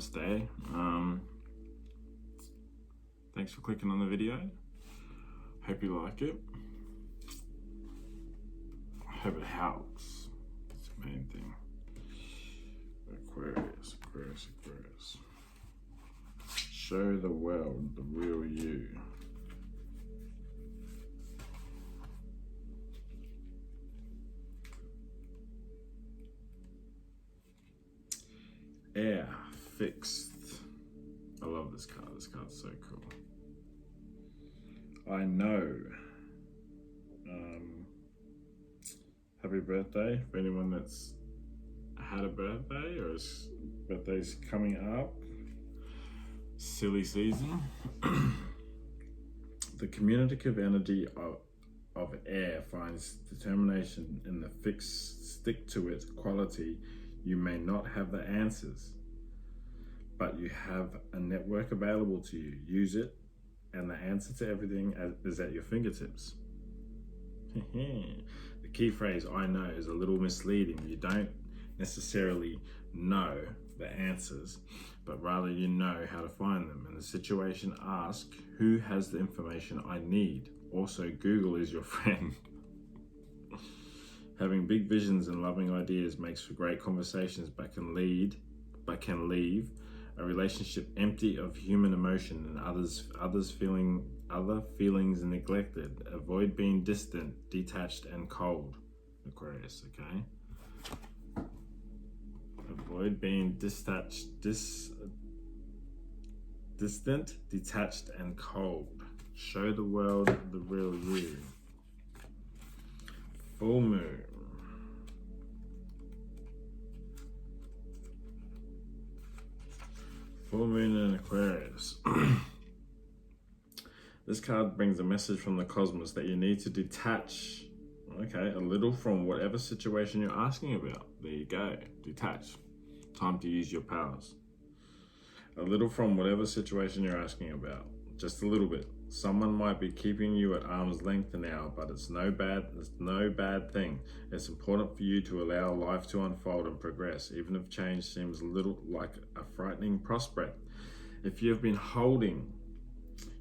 Namaste. Thanks for clicking on the video. Hope you like it. I hope it helps. That's the main thing. Aquarius. Show the world the real you. Air, fixed. I love this card. This card's so cool. I know. Happy birthday for anyone that's had a birthday or his birthday's coming up. Silly season. The communicative energy of air finds determination in the fixed, stick to it quality. You may not have the answers, but you have a network available to you. Use it, and the answer to everything is at your fingertips. The key phrase, I know, is a little misleading. You don't necessarily know the answers, but rather you know how to find them. In the situation, ask, who has the information I need? Also, Google is your friend. Having big visions and loving ideas makes for great conversations, but can leave a relationship empty of human emotion and other feelings neglected. Avoid being distant, detached, and cold. Aquarius, okay? Avoid being distant, detached, and cold. Show the world the real you. Full moon. Full moon in Aquarius. This card brings a message from the cosmos that you need to detach, a little from whatever situation you're asking about. There you go, detach. Time to use your powers. A little from whatever situation you're asking about. Just a little bit. Someone might be keeping you at arm's length now, but it's no bad thing. It's important for you to allow life to unfold and progress, even if change seems a little like a frightening prospect. If you have been holding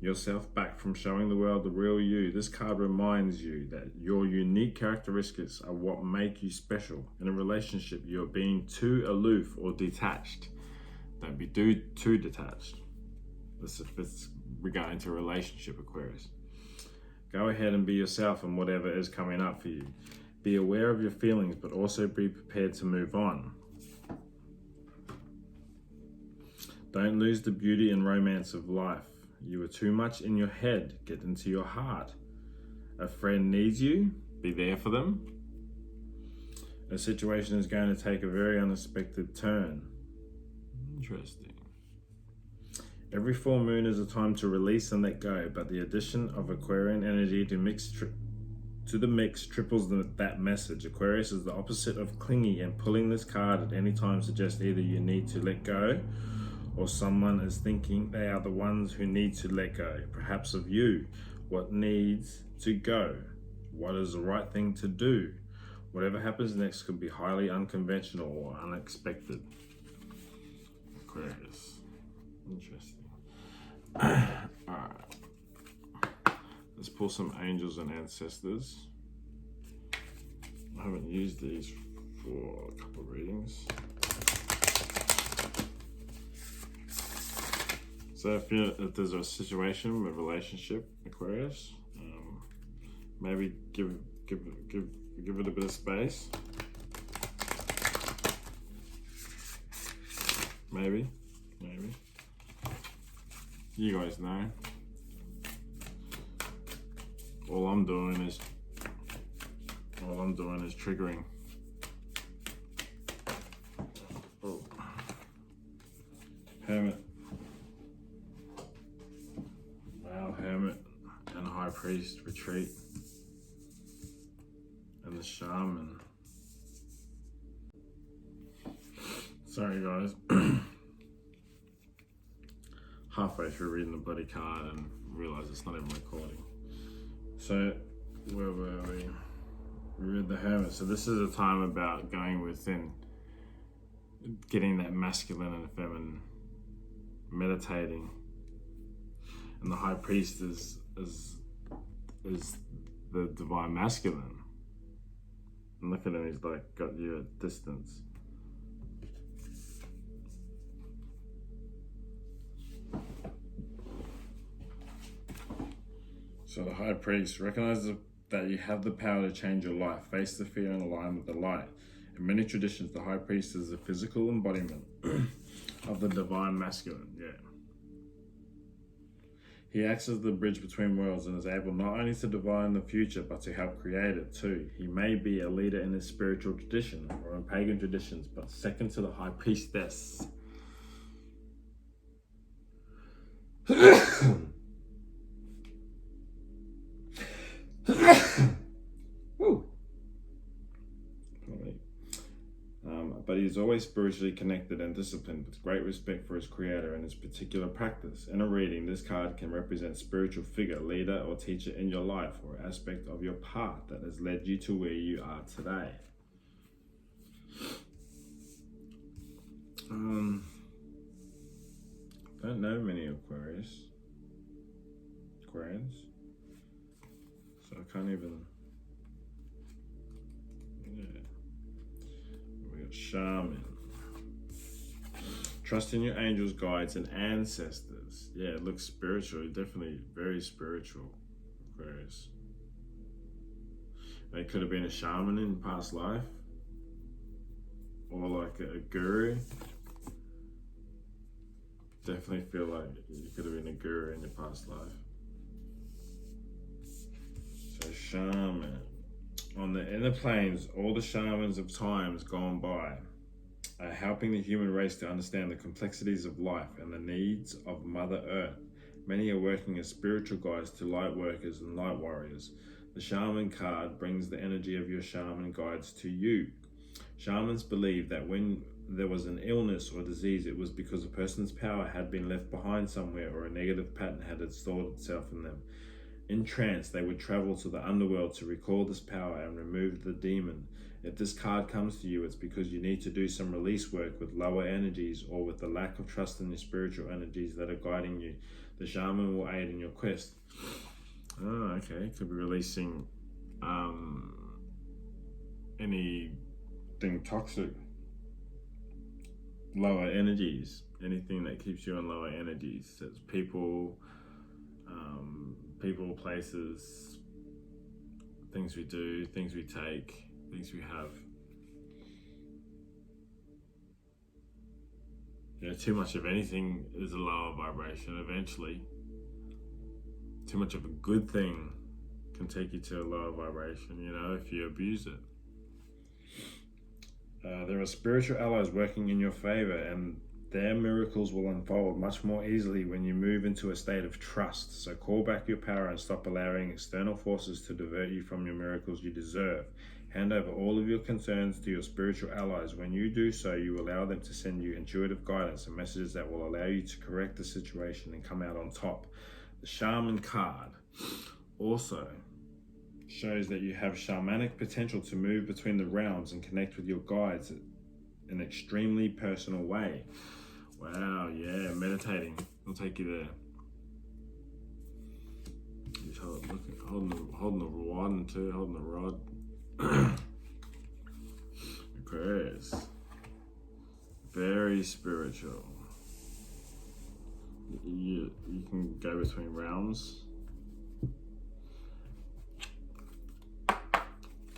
yourself back from showing the world the real you, this card reminds you that your unique characteristics are what make you special. In a relationship, you're being too aloof or detached. Don't be too detached. This is regarding to a relationship, Aquarius. Go ahead and be yourself in whatever is coming up for you. Be aware of your feelings, but also be prepared to move on. Don't lose the beauty and romance of life. You are too much in your head. Get into your heart. A friend needs you. Be there for them. A situation is going to take a very unexpected turn. Interesting. Every full moon is a time to release and let go, but the addition of Aquarian energy to the mix triples that message. Aquarius is the opposite of clingy, and pulling this card at any time suggests either you need to let go, or someone is thinking they are the ones who need to let go. Perhaps of you. What needs to go? What is the right thing to do? Whatever happens next could be highly unconventional or unexpected. Aquarius. Interesting. Alright. Let's pull some angels and ancestors. I haven't used these for a couple of readings. So if there's a situation with a relationship, Aquarius, maybe give it a bit of space. Maybe. You guys know. All I'm doing is triggering. Oh. Hermit. Wow, Hermit and High Priest retreat. And the Shaman. Sorry guys. Halfway through reading the bloody card and realised it's not even recording. So, where were we? We read the Hermit. So this is a time about going within, getting that masculine and feminine meditating. And the high priest is the divine masculine. And look at him, he's like got you at distance. So the high priest recognizes that you have the power to change your life, face the fear and align with the light. In many traditions, the high priest is a physical embodiment of the divine masculine. Yeah. He acts as the bridge between worlds and is able not only to divine the future, but to help create it too. He may be a leader in his spiritual tradition or in pagan traditions, but second to the high priestess. But he is always spiritually connected and disciplined with great respect for his creator and his particular practice. In a reading, this card can represent spiritual figure, leader or teacher in your life or aspect of your path that has led you to where you are today. Don't know many Aquarians, so I can't even. Shaman. Trust in your angels, guides, and ancestors. Yeah, it looks spiritual. Definitely very spiritual, Aquarius. They could have been a shaman in past life, or like a guru. Definitely feel like you could have been a guru in your past life. So shaman. On the inner planes, all the shamans of times gone by are helping the human race to understand the complexities of life and the needs of Mother Earth. Many are working as spiritual guides to light workers and light warriors. The shaman card brings the energy of your shaman guides to you. Shamans believe that when there was an illness or disease, it was because a person's power had been left behind somewhere or a negative pattern had installed itself in them. In trance, they would travel to the underworld to recall this power and remove the demon. If this card comes to you, it's because you need to do some release work with lower energies or with the lack of trust in your spiritual energies that are guiding you. The shaman will aid in your quest. Oh, okay. Could be releasing anything toxic. Lower energies. Anything that keeps you in lower energies. That's people, places, things we do, things we take, things we have. You know, too much of anything is a lower vibration eventually. Too much of a good thing can take you to a lower vibration, you know, if you abuse it. There are spiritual allies working in your favor, and their miracles will unfold much more easily when you move into a state of trust. So call back your power and stop allowing external forces to divert you from your miracles you deserve. Hand over all of your concerns to your spiritual allies. When you do so, you allow them to send you intuitive guidance and messages that will allow you to correct the situation and come out on top. The shaman card also shows that you have shamanic potential to move between the realms and connect with your guides in an extremely personal way. Wow, yeah, meditating will take you there. He's holding the rod too, holding the rod. Aquarius. Very spiritual. You can go between realms.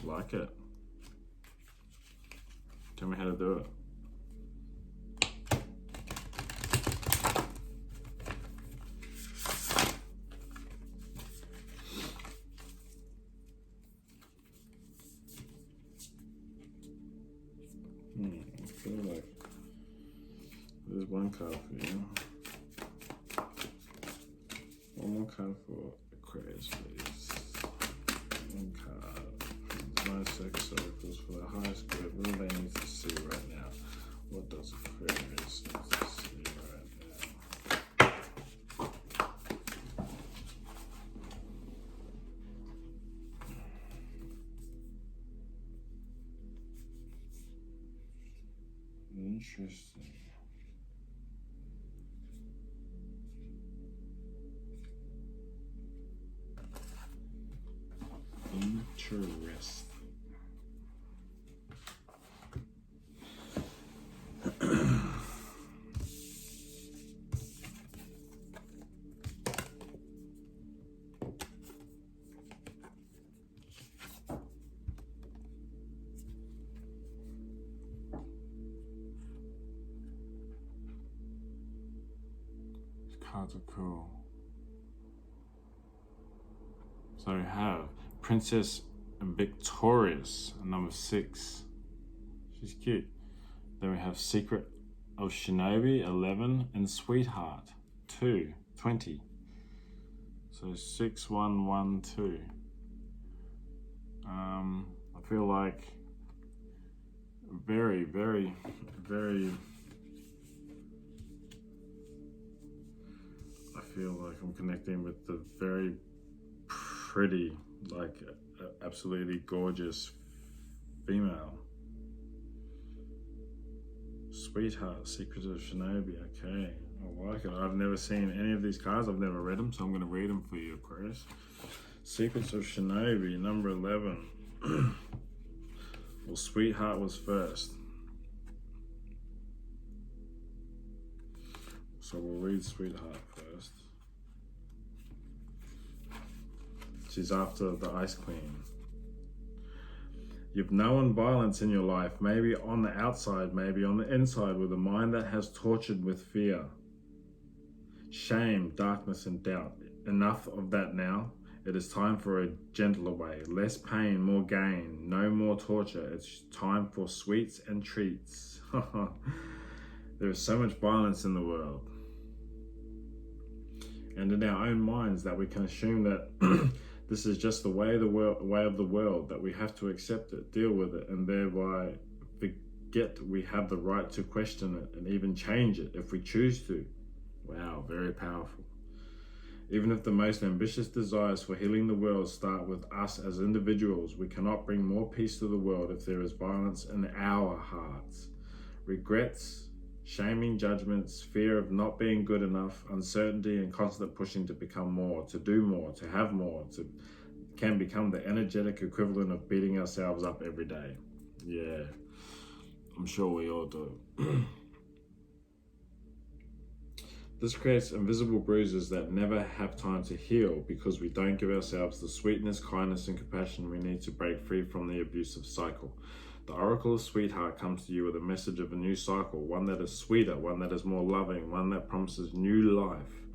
Like it. Tell me how to do it. I feel like there's one card for you. One more card for Aquarius, please. One card. No sex circles for the highest good. What do they need to see right now? What does Aquarius need to see right now? Interesting. true rest. These cards are cool. So we have Princess Victorious, number 6. She's cute. Then we have Secret of Shinobi, 11, and Sweetheart, 2, 20. So 6112. I feel like very, very, very. I feel like I'm connecting with the very pretty, like absolutely gorgeous female. Sweetheart, Secret of Shinobi. Okay, I like it. I've never seen any of these cards. I've never read them, so I'm going to read them for you, Aquarius. Secrets of Shinobi, number 11. Well, Sweetheart was first. So we'll read Sweetheart first. She's after the Ice Queen. You've known violence in your life, maybe on the outside, maybe on the inside, with a mind that has tortured with fear, shame, darkness, and doubt. Enough of that now. It is time for a gentler way. Less pain, more gain. No more torture. It's time for sweets and treats. There is so much violence in the world. And in our own minds that we can assume that this is just the way of the world, that we have to accept it, deal with it, and thereby forget we have the right to question it and even change it if we choose to. Wow, very powerful. Even if the most ambitious desires for healing the world start with us as individuals, we cannot bring more peace to the world if there is violence in our hearts. Regrets, shaming judgments, fear of not being good enough, uncertainty, and constant pushing to become more, to do more, to have more, can become the energetic equivalent of beating ourselves up every day. Yeah, I'm sure we all do. This creates invisible bruises that never have time to heal because we don't give ourselves the sweetness, kindness, and compassion we need to break free from the abusive cycle. The Oracle of Sweetheart comes to you with a message of a new cycle, one that is sweeter, one that is more loving, one that promises new life.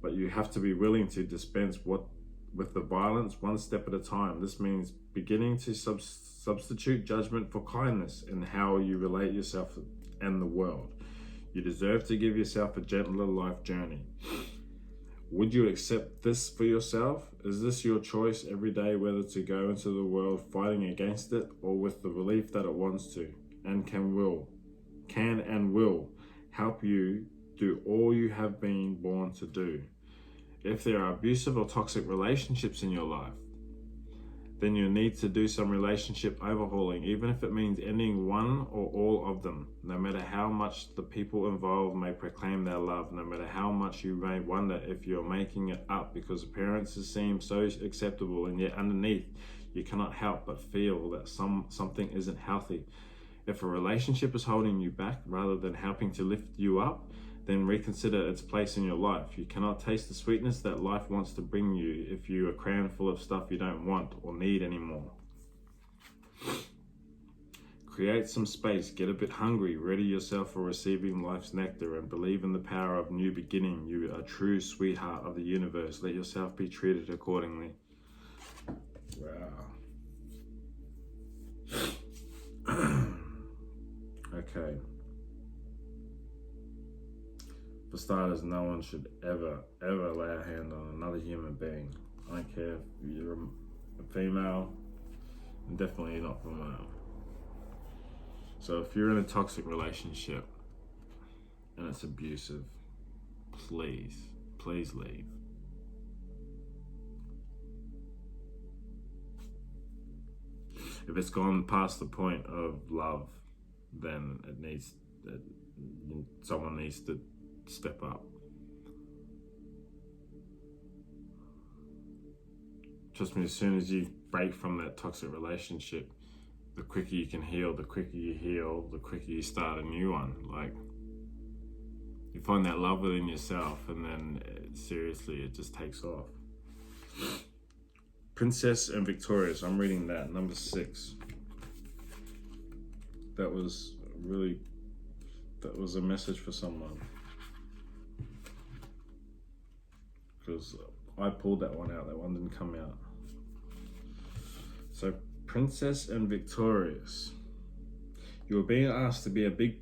But you have to be willing to dispense with the violence one step at a time. This means beginning to substitute judgment for kindness in how you relate yourself and the world. You deserve to give yourself a gentler life journey. Would you accept this for yourself? Is this your choice every day, whether to go into the world fighting against it or with the belief that it wants to and can and will help you do all you have been born to do? If there are abusive or toxic relationships in your life, then you need to do some relationship overhauling, even if it means ending one or all of them. No matter how much the people involved may proclaim their love, no matter how much you may wonder if you're making it up because appearances seem so acceptable, and yet underneath you cannot help but feel that something isn't healthy. If a relationship is holding you back rather than helping to lift you up, then reconsider its place in your life. You cannot taste the sweetness that life wants to bring you if you are crammed full of stuff you don't want or need anymore. Create some space, get a bit hungry, ready yourself for receiving life's nectar, and believe in the power of new beginning. You are a true sweetheart of the universe. Let yourself be treated accordingly. Wow. Okay. For starters, no one should ever lay a hand on another human being. I don't care if you're a female, and definitely not for male. So if you're in a toxic relationship and it's abusive, please leave. If it's gone past the point of love, then someone needs to step up. Trust me, as soon as you break from that toxic relationship, the quicker you can heal, the quicker you heal, the quicker you start a new one. Like, you find that love within yourself, and then seriously, it just takes off. Princess and Victorious, I'm reading that, number 6. That was a message for someone. Because I pulled that one out, that one didn't come out. So, Princess and Victorious. You are being asked to be a big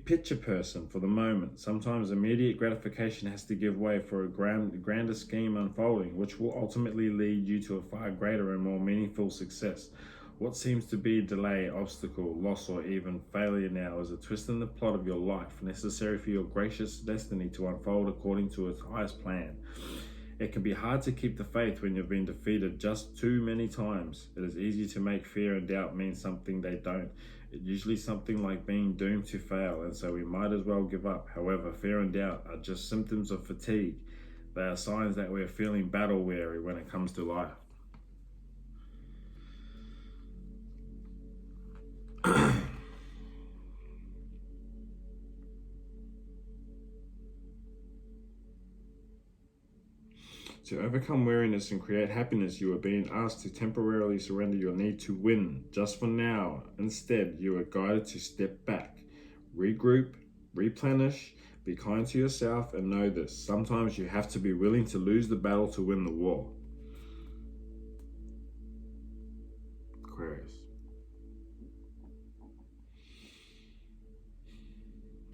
picture person for the moment. Sometimes immediate gratification has to give way for a grander scheme unfolding, which will ultimately lead you to a far greater and more meaningful success. What seems to be delay, obstacle, loss, or even failure now is a twist in the plot of your life, necessary for your gracious destiny to unfold according to its highest plan. It can be hard to keep the faith when you've been defeated just too many times. It is easy to make fear and doubt mean something they don't. It's usually something like being doomed to fail, and so we might as well give up. However, fear and doubt are just symptoms of fatigue. They are signs that we're feeling battle weary when it comes to life. To overcome weariness and create happiness, you are being asked to temporarily surrender your need to win, just for now. Instead, you are guided to step back, regroup, replenish, be kind to yourself, and know this: sometimes you have to be willing to lose the battle to win the war. Aquarius.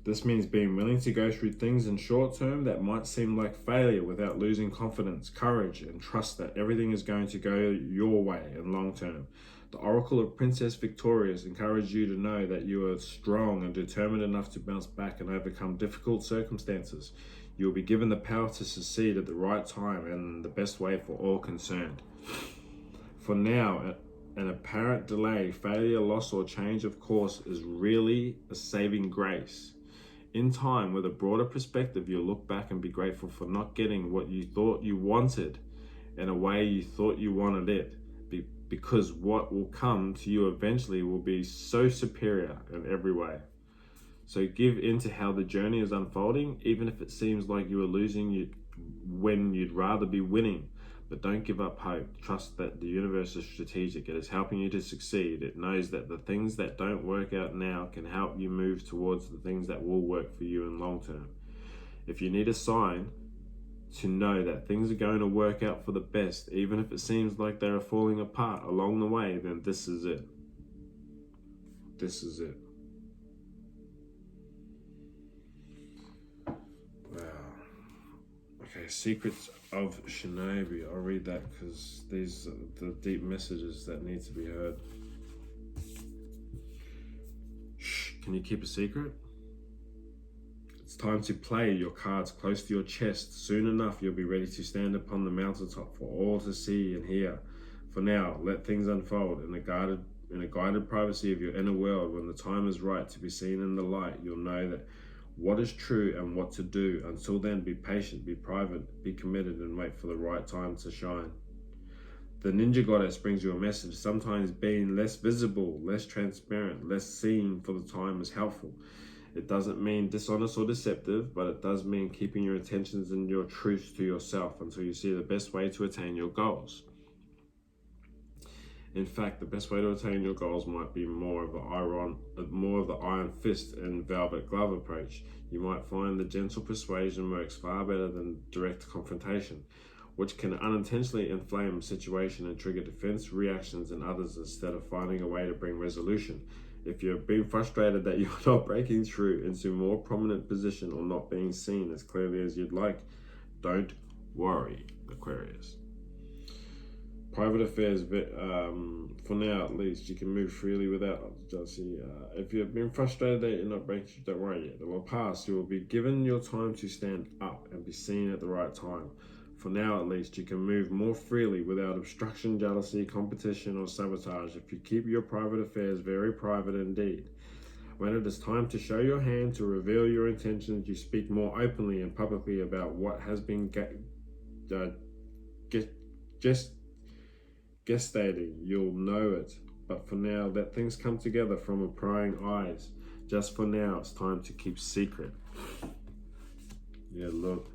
This means being willing to go through things in short term that might seem like failure without losing confidence, courage, and trust that everything is going to go your way in long term. The Oracle of Princess Victorious encourages you to know that you are strong and determined enough to bounce back and overcome difficult circumstances. You will be given the power to succeed at the right time and the best way for all concerned. For now, an apparent delay, failure, loss, or change of course is really a saving grace. In time, with a broader perspective, you'll look back and be grateful for not getting what you thought you wanted in a way you thought you wanted it, because what will come to you eventually will be so superior in every way. So give in to how the journey is unfolding, even if it seems like you are losing when you'd rather be winning. But don't give up hope. Trust that the universe is strategic. It is helping you to succeed. It knows that the things that don't work out now can help you move towards the things that will work for you in long term. If you need a sign to know that things are going to work out for the best, even if it seems like they are falling apart along the way, then this is it. This is it. Wow. Okay, Secrets of Shinobi. I'll read that because these are the deep messages that need to be heard. Shh, can you keep a secret? It's time to play your cards close to your chest. Soon enough, you'll be ready to stand upon the mountaintop for all to see and hear. For now, let things unfold in a guided privacy of your inner world. When the time is right to be seen in the light, you'll know that what is true and what to do. Until then, be patient, be private, be committed, and wait for the right time to shine. The Ninja Goddess brings you a message. Sometimes being less visible, less transparent, less seen for the time is helpful. It doesn't mean dishonest or deceptive, but it does mean keeping your intentions and your truths to yourself until you see the best way to attain your goals. In fact, the best way to attain your goals might be more of the iron fist and velvet glove approach. You might find the gentle persuasion works far better than direct confrontation, which can unintentionally inflame a situation and trigger defense reactions in others instead of finding a way to bring resolution. If you've been frustrated that you're not breaking through into a more prominent position or not being seen as clearly as you'd like, don't worry, Aquarius. Private affairs, for now at least, you can move freely without jealousy. If you've been frustrated that you're not breaking through, don't worry yet. It will pass. You will be given your time to stand up and be seen at the right time. For now at least, you can move more freely without obstruction, jealousy, competition, or sabotage if you keep your private affairs very private indeed. When it is time to show your hand, to reveal your intentions, you speak more openly and publicly about what has been gestating, you'll know it. But for now, let things come together from a prying eyes. Just for now, it's time to keep secret. Yeah, look,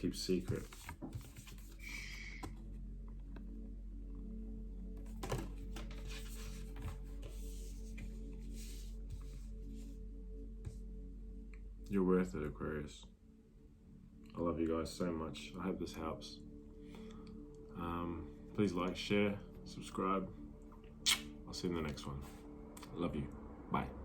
keep secret. You're worth it, Aquarius. I love you guys so much. I hope this helps. Please like, share, subscribe. I'll see you in the next one. I love you. Bye.